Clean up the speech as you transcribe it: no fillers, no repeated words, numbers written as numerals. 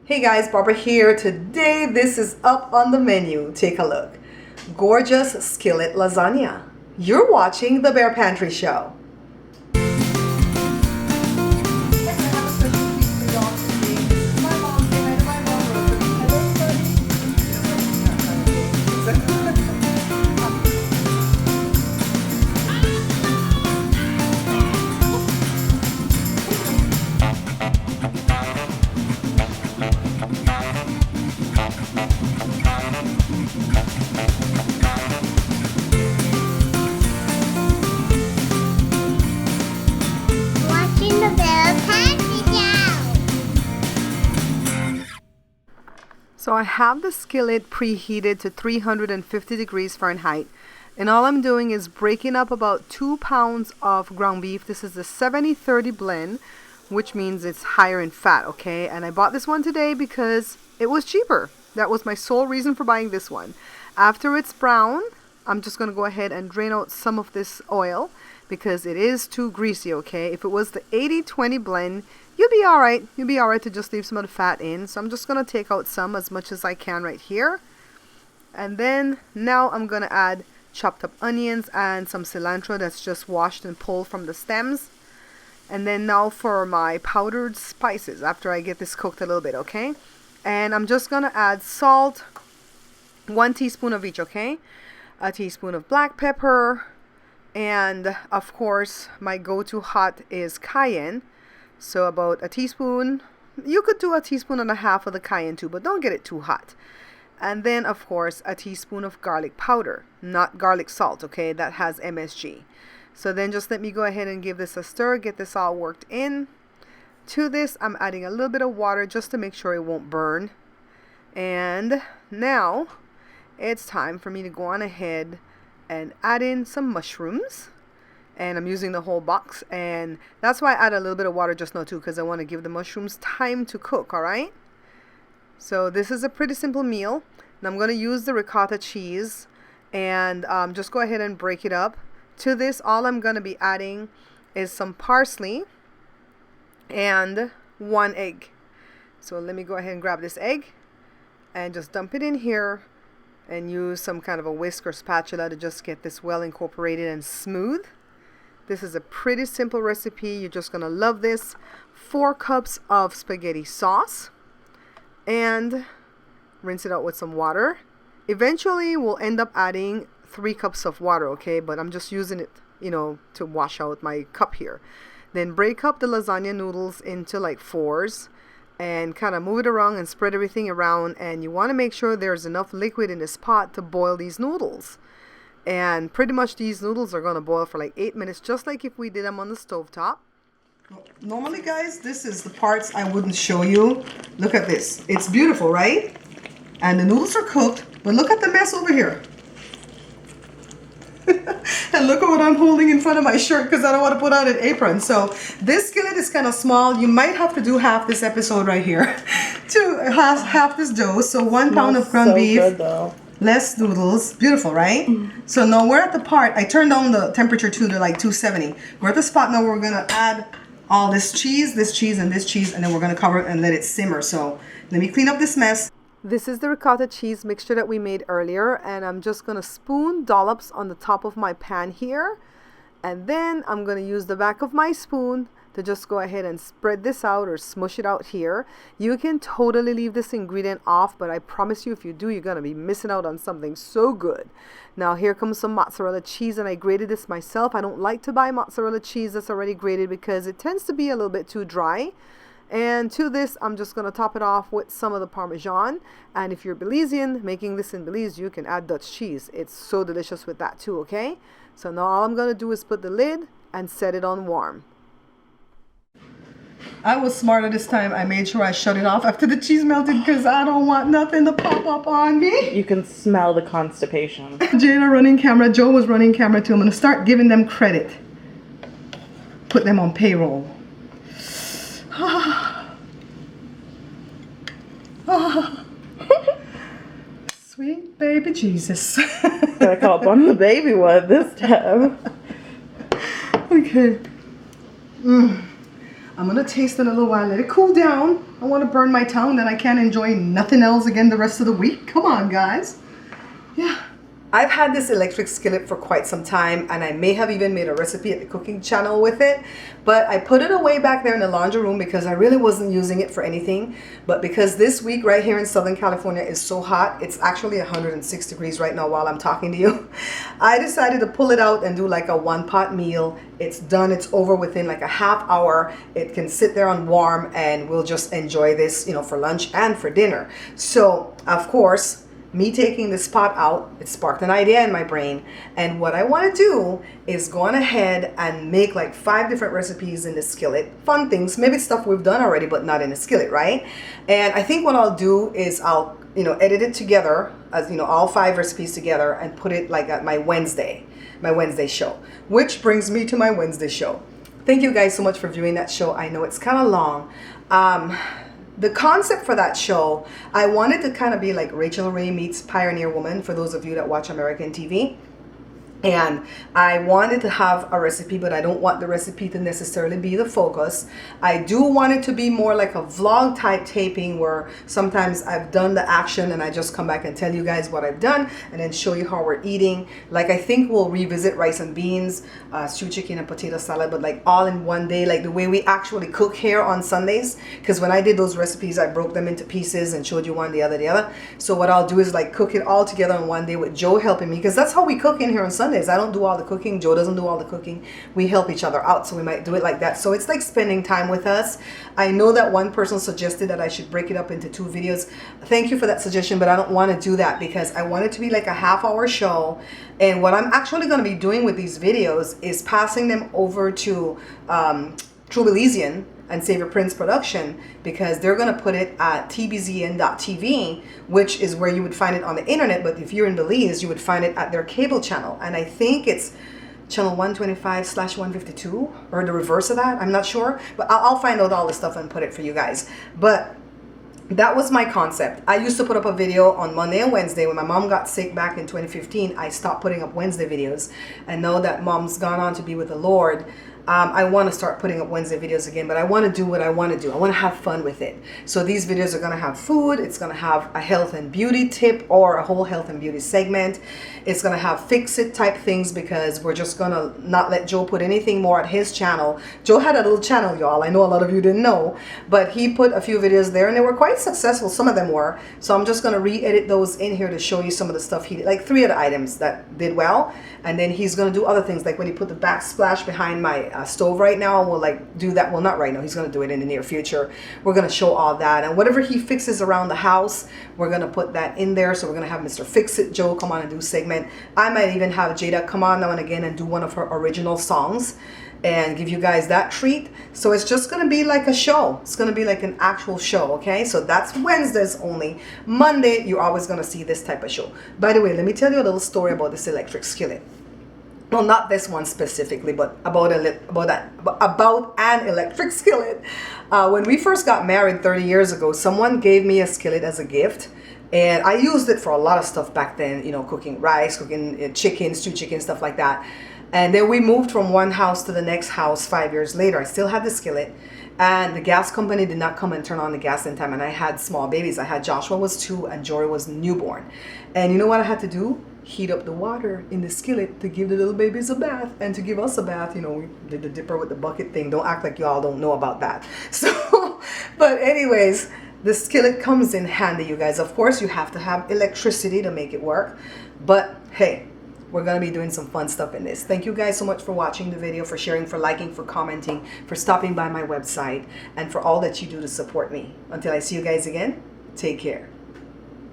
Hey guys, Barbara here. Today this is up on the menu. Take a look. Gorgeous skillet lasagna. You're watching the Bear Pantry Show. So I have the skillet preheated to 350 degrees Fahrenheit, and all I'm doing is breaking up about 2 pounds of ground beef. This is the 70-30 blend, which means it's higher in fat, okay? And I bought this one today because it was cheaper. That was my sole reason for buying this one. After it's brown, I'm just going to go ahead and drain out some of this oil because it is too greasy, okay? If it was the 80-20 blend, you'll be all right. You'll be all right to just leave some of the fat in. So I'm just going to take out some as much as I can right here. And then now I'm going to add chopped up onions and some cilantro that's just washed and pulled from the stems. And then now for my powdered spices after I get this cooked a little bit, okay? And I'm just going to add salt, 1 teaspoon of each, okay? A teaspoon of black pepper. And of course, my go-to hot is cayenne. So about a teaspoon. You could do a teaspoon and a half of the cayenne too, but don't get it too hot. And then of course a teaspoon of garlic powder, not garlic salt, okay? That has MSG. So then just let me go ahead and give this a stir, get this all worked in. To this I'm adding a little bit of water just to make sure it won't burn. And now it's time for me to go on ahead and add in some mushrooms. And I'm using the whole box, and that's why I add a little bit of water just now too, because I want to give the mushrooms time to cook. All right, so this is a pretty simple meal, and I'm going to use the ricotta cheese and just go ahead and break it up. To this, all I'm going to be adding is some parsley and 1 egg. So let me go ahead and grab this egg and just dump it in here and use some kind of a whisk or spatula to just get this well incorporated and smooth. This is a pretty simple recipe. You're just going to love this. 4 cups of spaghetti sauce. And rinse it out with some water. Eventually, we'll end up adding 3 cups of water, okay? But I'm just using it, to wash out my cup here. Then break up the lasagna noodles into like 4s. And kind of move it around and spread everything around. And you want to make sure there's enough liquid in this pot to boil these noodles. And pretty much these noodles are going to boil for like 8 minutes, just like if we did them on the stovetop. Normally, guys, this is the parts I wouldn't show you. Look at this. It's beautiful, right? And the noodles are cooked, but look at the mess over here. And look at what I'm holding in front of my shirt because I don't want to put on an apron. So this skillet is kind of small. You might have to do half this episode right here to half this dough. So 1 pound of ground beef. Good, though. Less noodles. Beautiful, right? So now we're at the part. I turned down the temperature to like 270. We're at the spot now where we're going to add all this cheese, and this cheese, and then we're going to cover it and let it simmer. So let me clean up this mess. This is the ricotta cheese mixture that we made earlier, and I'm just going to spoon dollops on the top of my pan here. And then I'm going to use the back of my spoon to just go ahead and spread this out or smush it out here. You can totally leave this ingredient off, but I promise you if you do, you're going to be missing out on something so good. Now here comes some mozzarella cheese, and I grated this myself. I don't like to buy mozzarella cheese that's already grated because it tends to be a little bit too dry. And to this, I'm just going to top it off with some of the Parmesan. And if you're Belizean, making this in Belize, you can add Dutch cheese. It's so delicious with that too, okay? So now all I'm going to do is put the lid and set it on warm. I was smarter this time. I made sure I shut it off after the cheese melted because I don't want nothing to pop up on me. You can smell the constipation. Jada running camera. Joe was running camera too. I'm going to start giving them credit. Put them on payroll. Sweet baby Jesus. Gotta call up on the baby one this time. Okay. I'm gonna taste it a little while, let it cool down. I want to burn my tongue, then I can't enjoy nothing else again the rest of the week. Come on, guys. Yeah. I've had this electric skillet for quite some time, and I may have even made a recipe at the cooking channel with it, but I put it away back there in the laundry room because I really wasn't using it for anything. But because this week right here in Southern California is so hot, it's actually 106 degrees right now while I'm talking to you, I decided to pull it out and do like a one-pot meal. It's done, it's over within like a half hour. It can sit there on warm, and we'll just enjoy this, you know, for lunch and for dinner. So of course, me taking this pot out, it sparked an idea in my brain. And what I want to do is go on ahead and make like 5 different recipes in the skillet. Fun things, maybe stuff we've done already, but not in the skillet, right? And I think what I'll do is I'll, you know, edit it together, as you know, all 5 recipes together, and put it like at my Wednesday show. Which brings me to my Wednesday show. Thank you guys so much for viewing that show. I know it's kind of long. The concept for that show, I wanted to kind of be like Rachel Ray meets Pioneer Woman, for those of you that watch American TV. And I wanted to have a recipe, but I don't want the recipe to necessarily be the focus. I do want it to be more like a vlog type taping, where sometimes I've done the action and I just come back and tell you guys what I've done and then show you how we're eating. Like I think we'll revisit rice and beans, stewed chicken and potato salad, but like all in one day, like the way we actually cook here on Sundays. Because when I did those recipes, I broke them into pieces and showed you one, the other. So what I'll do is like cook it all together on one day with Joe helping me, because that's how we cook in here on Sundays. I don't do all the cooking. Joe doesn't do all the cooking. We help each other out, so we might do it like that. So it's like spending time with us. I know that one person suggested that I should break it up into 2 videos. Thank you for that suggestion, but I don't want to do that because I want it to be like a half-hour show. And what I'm actually going to be doing with these videos is passing them over to True Belizean and Savior Prince Production, because they're going to put it at tbzn.tv, which is where you would find it on the internet. But if you're in Belize, you would find it at their cable channel. And I think it's channel 125/152 or the reverse of that. I'm not sure, but I'll find out all the stuff and put it for you guys. But that was my concept. I used to put up a video on Monday and Wednesday. When my mom got sick back in 2015, I stopped putting up Wednesday videos. And now that mom's gone on to be with the Lord, I want to start putting up Wednesday videos again, but I want to do what I want to do. I want to have fun with it. So these videos are going to have food. It's going to have a health and beauty tip or a whole health and beauty segment. It's going to have fix-it type things, because we're just going to not let Joe put anything more at his channel. Joe had a little channel, y'all. I know a lot of you didn't know, but he put a few videos there and they were quite successful. Some of them were. So I'm just going to re-edit those in here to show you some of the stuff he did, like 3 of the items that did well. And then he's going to do other things, like when he put the backsplash behind my stove right now, we'll like do that. Well, not right now. He's going to do it in the near future. We're going to show all that. And whatever he fixes around the house, we're going to put that in there. So we're going to have Mr. Fix-It Joe come on and do a segment. I might even have Jada come on now and again and do one of her original songs and give you guys that treat. So it's just going to be like a show. It's going to be like an actual show, okay? So that's Wednesdays only. Monday, you're always going to see this type of show. By the way, let me tell you a little story about this electric skillet. Well, not this one specifically, but about an electric skillet. When we first got married 30 years ago, someone gave me a skillet as a gift. And I used it for a lot of stuff back then, you know, cooking rice, cooking chicken, stewed chicken, stuff like that. And then we moved from one house to the next house 5 years later. I still had the skillet, and the gas company did not come and turn on the gas in time. And I had small babies. I had Joshua was 2 and Jory was newborn. And you know what I had to do? Heat up the water in the skillet to give the little babies a bath and to give us a bath. You know, we did the dipper with the bucket thing. Don't act like y'all don't know about that. So, but anyways, the skillet comes in handy, you guys. Of course, you have to have electricity to make it work. But hey, we're going to be doing some fun stuff in this. Thank you guys so much for watching the video, for sharing, for liking, for commenting, for stopping by my website, and for all that you do to support me. Until I see you guys again, take care.